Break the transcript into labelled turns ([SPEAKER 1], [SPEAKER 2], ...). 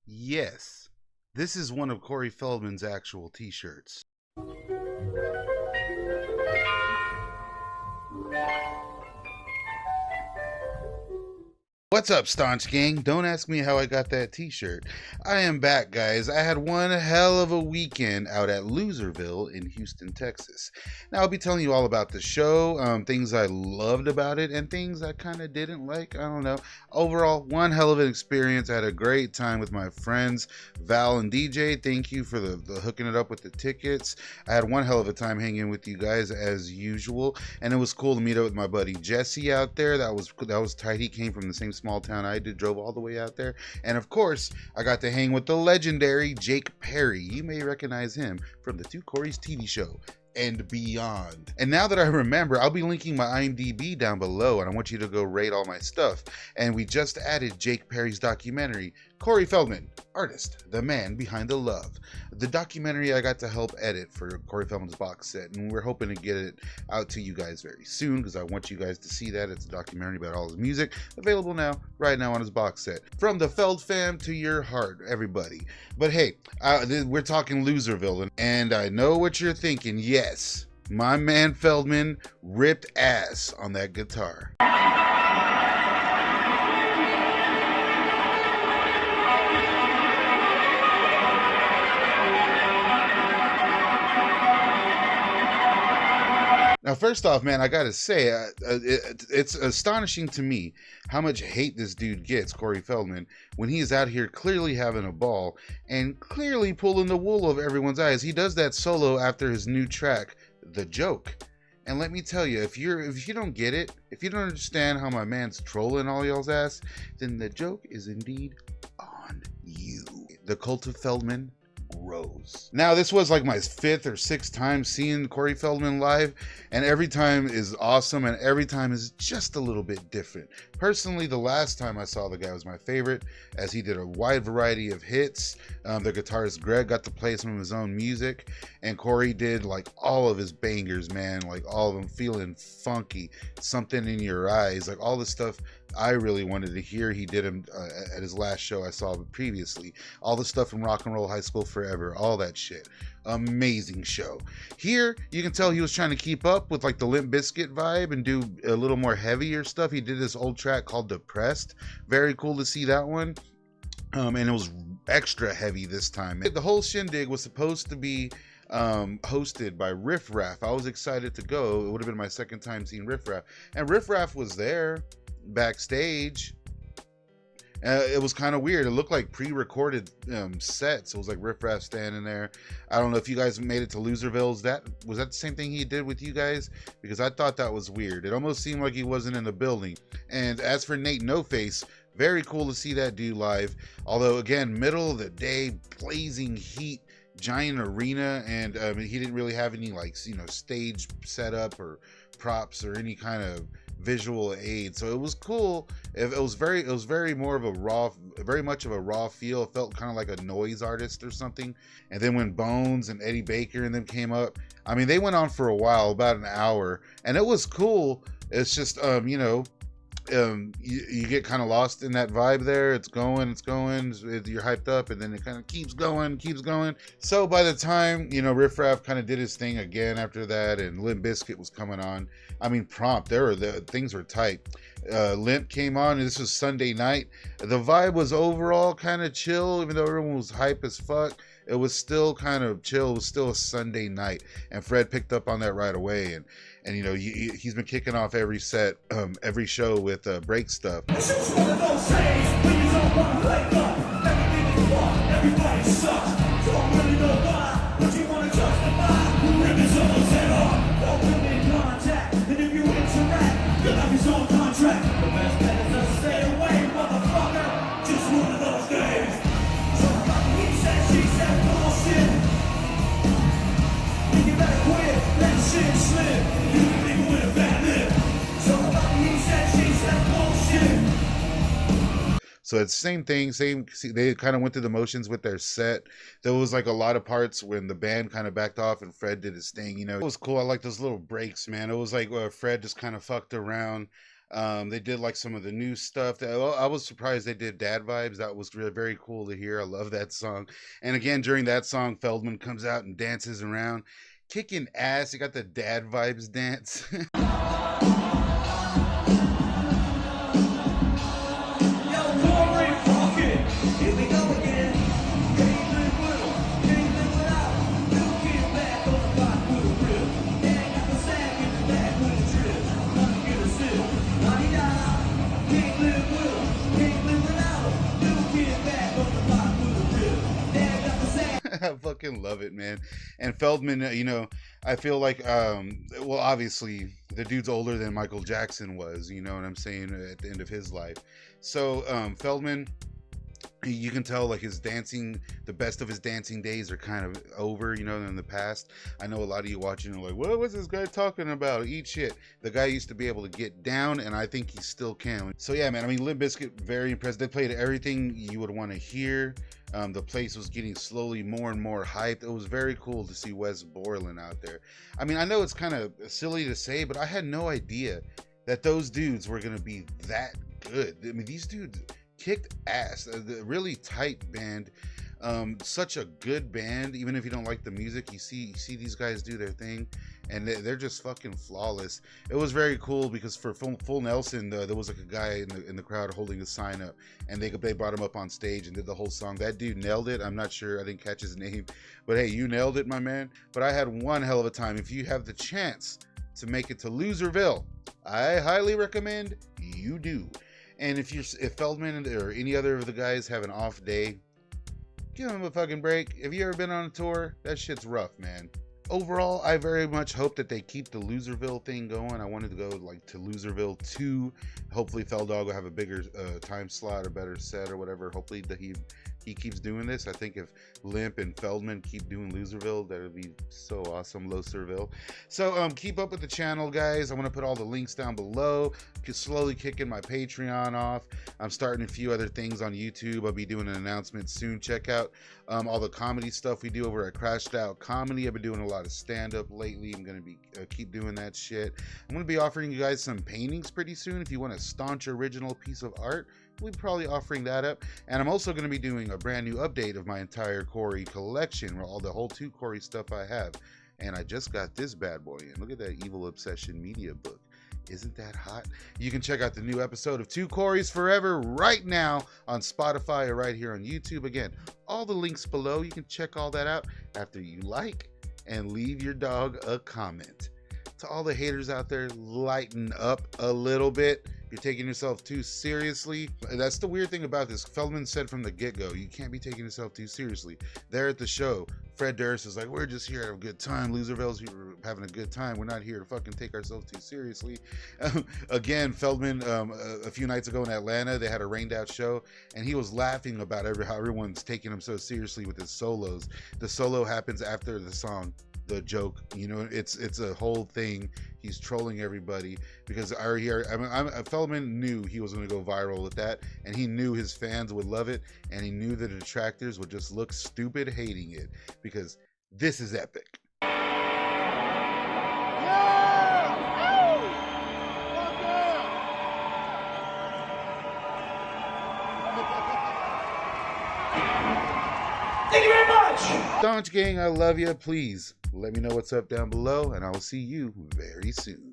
[SPEAKER 1] Yes, this is one of Corey Feldman's actual t-shirts. What's up, Staunch Gang? Don't ask me how I got that t-shirt. I am back, guys. I had one hell of a weekend out at Loserville in Houston, Texas. Now, I'll be telling you all about the show, things I loved about it, and things I kind of didn't like. I don't know. Overall, one hell of an experience. I had a great time with my friends, Val and DJ. Thank you for the hooking it up with the tickets. I had one hell of a time hanging with you guys as usual, and it was cool to meet up with my buddy Jesse out there. That was tight. He came from the same small town I did, drove all the way out there. And of course, I got to hang with the legendary Jake Perry. You may recognize him from the Two Corys TV show and beyond. And now that I remember, I'll be linking my IMDb down below, and I want you to go rate all my stuff. And we just added Jake Perry's documentary, Corey Feldman, artist, the man behind the love. The documentary I got to help edit for Corey Feldman's box set, and we're hoping to get it out to you guys very soon because I want you guys to see that. It's a documentary about all his music, available right now on his box set. From the Feld fam to your heart, everybody. But hey, we're talking Loserville, and I know what you're thinking. Yes, my man Feldman ripped ass on that guitar. Now, first off, man, I gotta say, it's astonishing to me how much hate this dude gets, Corey Feldman, when he is out here clearly having a ball and clearly pulling the wool over everyone's eyes. He does that solo after his new track, The Joke. And let me tell you, if you don't get it, if you don't understand how my man's trolling all y'all's ass, then the joke is indeed on you. The cult of Feldman grows. Now, this was like my 5th or 6th time seeing Corey Feldman live, and every time is awesome, and every time is just a little bit different. Personally, the last time I saw the guy was my favorite, as he did a wide variety of hits. The guitarist Greg got to play some of his own music, and Corey did like all of his bangers, man, like all of them, Feeling Funky, Something in Your Eyes, like all the stuff I really wanted to hear. He did him at his last show I saw previously. All the stuff from Rock and Roll High School Forever, all that shit. Amazing show. Here, you can tell he was trying to keep up with like the Limp Bizkit vibe and do a little more heavier stuff. He did this old track called Depressed. Very cool to see that one. And it was extra heavy this time. The whole shindig was supposed to be hosted by Riff Raff. I was excited to go. It would have been my second time seeing Riff Raff. And Riff Raff was there backstage. It was kind of weird. It looked like pre-recorded sets. It was like Riff Raff standing there. I don't know if you guys made it to Loserville. Was that the same thing he did with you guys? Because I thought that was weird. It almost seemed like he wasn't in the building. And as for Nate No Face, very cool to see that dude live. Although again, middle of the day, blazing heat, giant arena, and he didn't really have any like stage setup or props or any kind of visual aid, so it was cool. It was very more of a raw, very much of a raw feel. It felt kind of like a noise artist or something. And then when Bones and Eddie Baker and them came up, I mean, they went on for a while, about an hour, and it was cool. It's just you get kind of lost in that vibe there. It's going, you're hyped up, and then it kind of keeps going. So by the time Riff Raff kind of did his thing again after that, and Limp Bizkit was coming on, I mean, prompt, things were tight. Limp came on, and this was Sunday night. The vibe was overall kind of chill, even though everyone was hype as fuck. It was still kind of chill. It was still a Sunday night, and Fred picked up on that right away. And he's been kicking off every set, every show with break stuff. It's just one of those days when you don't want to wake up. Everything is wrong, everybody sucks. Don't really know why, but you want to justify. Ribbons almost head off, don't come in contact. And if you interact, you'll have your own contract. The best bet is to stay away, motherfucker. Just one of those days. So he said, she said, bullshit. You better quit, that shit slip. So it's same thing, they kind of went through the motions with their set. There was like a lot of parts when the band kind of backed off and Fred did his thing, it was cool. I like those little breaks, man. It was like Fred just kind of fucked around. They did like some of the new stuff. I was surprised they did Dad Vibes. That was really very cool to hear. I love that song. And again, during that song, Feldman comes out and dances around, kicking ass. He got the Dad Vibes dance. I fucking love it, man. And Feldman, I feel like, well, obviously, the dude's older than Michael Jackson was, you know what I'm saying, at the end of his life. So, Feldman, you can tell like his dancing, the best of his dancing days are kind of over, in the past. I know a lot of you watching are like, what was this guy talking about? Eat shit. The guy used to be able to get down, and I think he still can. So yeah, man, I mean, Limp Bizkit, very impressed. They played everything you would want to hear. The place was getting slowly more and more hyped. It was very cool to see Wes Borland out there. I mean, I know it's kind of silly to say, but I had no idea that those dudes were going to be that good. I mean, these dudes kicked ass. The really tight band, such a good band. Even if you don't like the music, you see these guys do their thing, and they're just fucking flawless. It was very cool because for Full Nelson, there was like a guy in the crowd holding a sign up, and they brought him up on stage and did the whole song. That dude nailed it. I'm not sure, I didn't catch his name, but hey, you nailed it, my man. But I had one hell of a time. If you have the chance to make it to Loserville, I highly recommend you do. And if Feldman or any other of the guys have an off day, give them a fucking break. Have you ever been on a tour? That shit's rough, man. Overall, I very much hope that they keep the Loserville thing going. I wanted to go like to Loserville 2. Hopefully Feldog will have a bigger time slot, a better set or whatever. Hopefully that he keeps doing this. I think if Limp and Feldman keep doing Loserville, that would be so awesome. Loserville. So keep up with the channel, guys. I'm going to put all the links down below. Slowly kicking my Patreon off. I'm starting a few other things on YouTube. I'll be doing an announcement soon. Check out all the comedy stuff we do over at Crashed Out Comedy. I've been doing a lot of stand-up lately. I'm going to be keep doing that shit. I'm going to be offering you guys some paintings pretty soon. If you want a staunch original piece of art, we'll be probably offering that up. And I'm also going to be doing a brand new update of my entire Corey collection, all the whole 2 Corey stuff I have. And I just got this bad boy in. Look at that Evil Obsession media book. Isn't that hot? You can check out the new episode of 2 Corys Forever right now on Spotify or right here on YouTube. Again, all the links below. You can check all that out after you like and leave your dog a comment. To all the haters out there, lighten up a little bit. You're taking yourself too seriously. That's the weird thing about this. Feldman said from the get-go, you can't be taking yourself too seriously. There at the show, Fred Durst is like, we're just here to have a good time. Loserville's having a good time. We're not here to fucking take ourselves too seriously. Again, Feldman, a few nights ago in Atlanta, they had a rained out show, and he was laughing about how everyone's taking him so seriously with his solos. The solo happens after the song. The joke, it's a whole thing. He's trolling everybody because Feldman knew he was going to go viral with that, and he knew his fans would love it, and he knew the detractors would just look stupid hating it because this is epic.
[SPEAKER 2] Thank you very much!
[SPEAKER 1] Staunch gang, I love you. Please let me know what's up down below, and I will see you very soon.